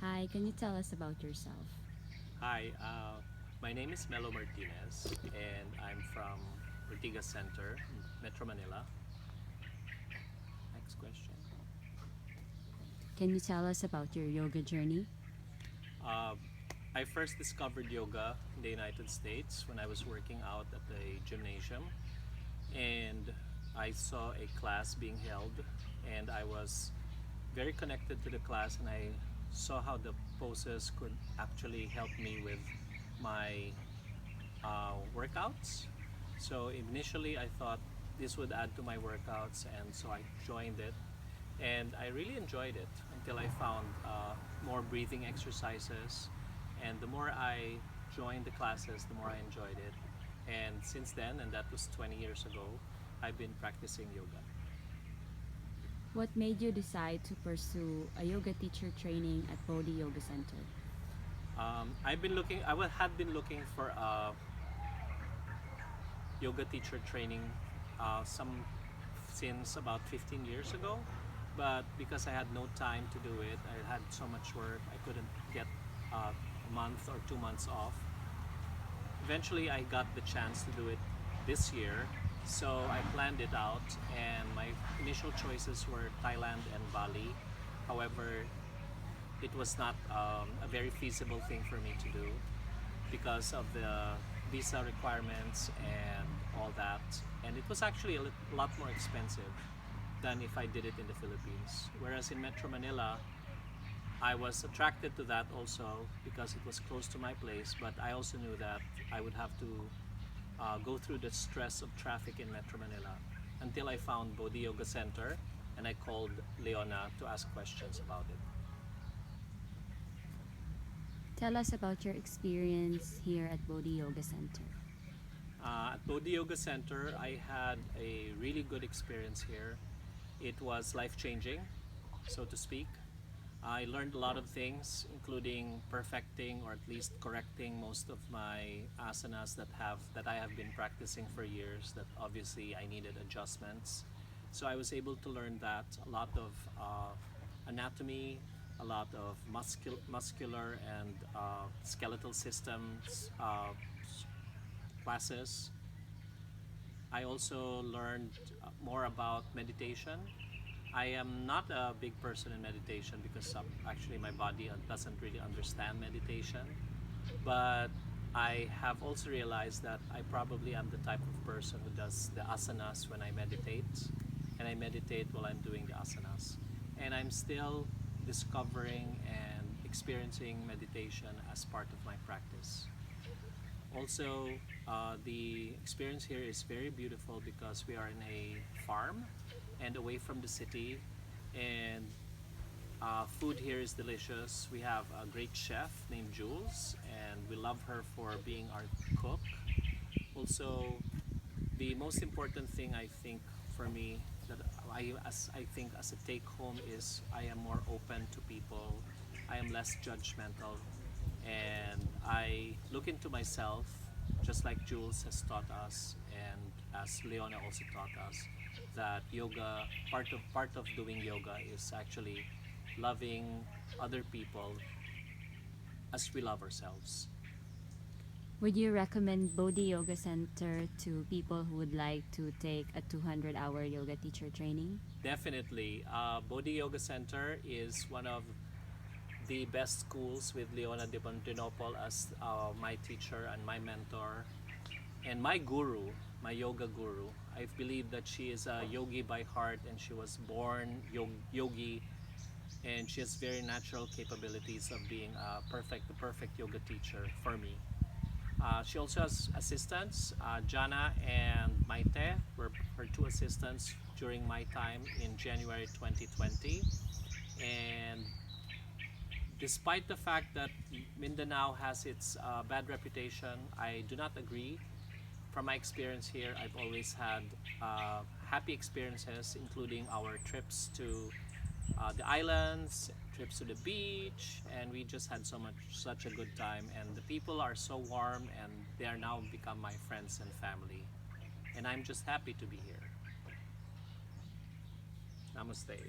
Hi, can you tell us about yourself? Hi, my name is Melo Martinez, and I'm from Ortigas Center, Metro Manila. Next question. Can you tell us about your yoga journey? Uh, I first discovered yoga in the United States when I was working out at the gymnasium, and I saw a class being held, and I was very connected to the class, and I saw how the poses could actually help me with my workouts. So initially, I thought this would add to my workouts, and so I joined it. And I really enjoyed it until I found more breathing exercises. And the more I joined the classes, the more I enjoyed it. And since then, and that was 20 years ago, I've been practicing yoga. What made you decide to pursue a yoga teacher training at Bodhi Yoga Center? Had been looking for a yoga teacher training some since about 15 years ago, but because I had no time to do it, I had so much work, I couldn't get a month or 2 months off. Eventually, I got the chance to do it this year, so I planned it out, and my initial choices were Thailand and Bali. However, it was not a very feasible thing for me to do because of the visa requirements and all that. And it was actually a lot more expensive than if I did it in the Philippines. Whereas in Metro Manila, I was attracted to that also because it was close to my place, but I also knew that I would have to go through the stress of traffic in Metro Manila until I found Bodhi Yoga Center, and I called Leona to ask questions about it. Tell us about your experience here at Bodhi Yoga Center. At Bodhi Yoga Center, I had a really good experience here. It was life changing, so to speak. I learned a lot of things, including perfecting or at least correcting most of my asanas that I have been practicing for years. That obviously I needed adjustments. So I was able to learn that a lot of anatomy, a lot of muscular and skeletal systems classes. I also learned more about meditation. I am not a big person in meditation because actually my body doesn't really understand meditation. But I have also realized that I probably am the type of person who does the asanas when I meditate, and I meditate while I'm doing the asanas. And I'm still discovering and experiencing meditation as part of my practice. Also, the experience here is very beautiful because we are in a farm and away from the city, and food here is delicious. We have a great chef named Jules, and we love her for being our cook. Also, the most important thing I think for me that I think as a take home is I am more open to people. I am less judgmental, and I look into myself just like Jules has taught us, and as Leona also taught us, that yoga part of doing yoga is actually loving other people as we love ourselves. Would you recommend Bodhi Yoga Center to people who would like to take a 200-hour yoga teacher training? Definitely, Bodhi Yoga Center is one of the best schools with Leona de Bontinopol as my teacher and my mentor and my guru, my yoga guru. I believe that she is a yogi by heart, and she was born yogi, and she has very natural capabilities of being the perfect yoga teacher for me. She also has assistants. Jana and Maite were her two assistants during my time in January 2020. And despite the fact that Mindanao has its bad reputation, I do not agree. From my experience here, I've always had happy experiences, including our trips to the islands, trips to the beach, and we just had such a good time. And the people are so warm, and they are now become my friends and family. And I'm just happy to be here. Namaste.